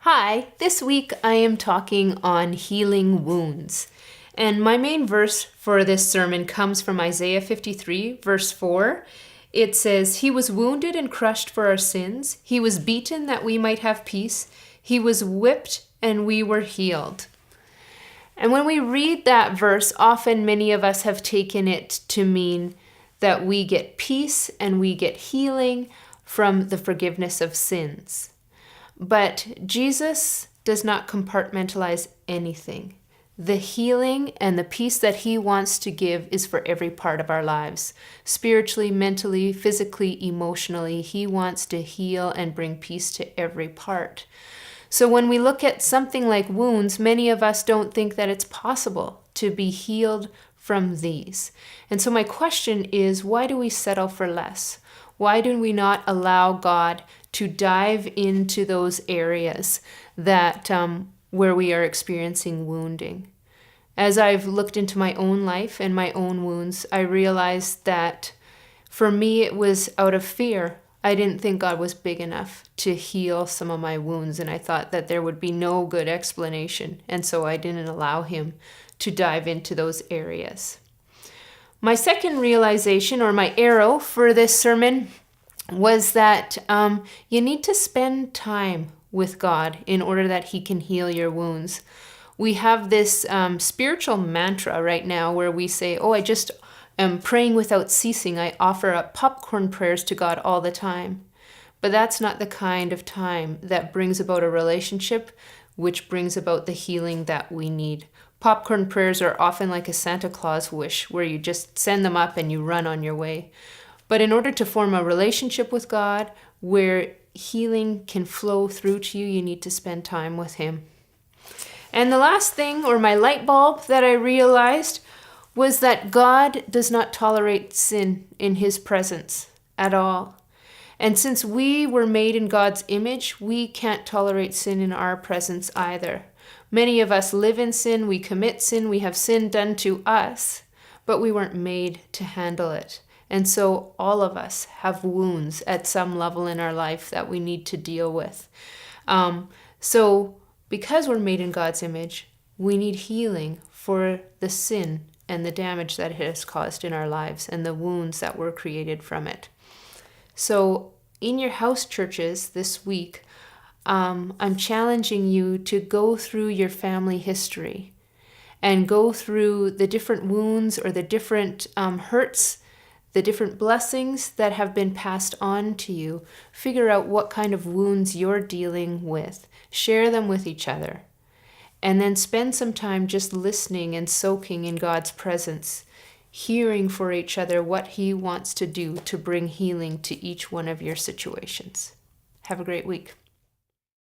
Hi, this week I am talking on healing wounds. And my main verse for this sermon comes from Isaiah 53, verse 4. It says, "He was wounded and crushed for our sins. He was beaten that we might have peace. He was whipped and we were healed." And when we read that verse, often many of us have taken it to mean that we get peace and we get healing from the forgiveness of sins. But Jesus does not compartmentalize anything. The healing and the peace that he wants to give is for every part of our lives. Spiritually, mentally, physically, emotionally, he wants to heal and bring peace to every part. So when we look at something like wounds, many of us don't think that it's possible to be healed from these. And so my question is, why do we settle for less? Why do we not allow God to dive into those areas that where we are experiencing wounding? As I've looked into my own life and my own wounds, I realized that for me it was out of fear. I didn't think God was big enough to heal some of my wounds, and I thought that there would be no good explanation, and so I didn't allow him to dive into those areas. My second realization, or my arrow for this sermon, was that you need to spend time with God in order that he can heal your wounds. We have this spiritual mantra right now where we say, I just am praying without ceasing. I offer up popcorn prayers to God all the time. But that's not the kind of time that brings about a relationship, which brings about the healing that we need. Popcorn prayers are often like a Santa Claus wish, where you just send them up and you run on your way. But in order to form a relationship with God where healing can flow through to you, you need to spend time with him. And the last thing, or my light bulb that I realized, was that God does not tolerate sin in his presence at all. And since we were made in God's image, we can't tolerate sin in our presence either. Many of us live in sin, we commit sin, we have sin done to us, but we weren't made to handle it. And so all of us have wounds at some level in our life that we need to deal with. So because we're made in God's image, we need healing for the sin and the damage that it has caused in our lives and the wounds that were created from it. So in your house churches this week, I'm challenging you to go through your family history and go through the different wounds or the different hurts, the different blessings that have been passed on to you. Figure out what kind of wounds you're dealing with. Share them with each other. And then spend some time just listening and soaking in God's presence, hearing for each other what he wants to do to bring healing to each one of your situations. Have a great week.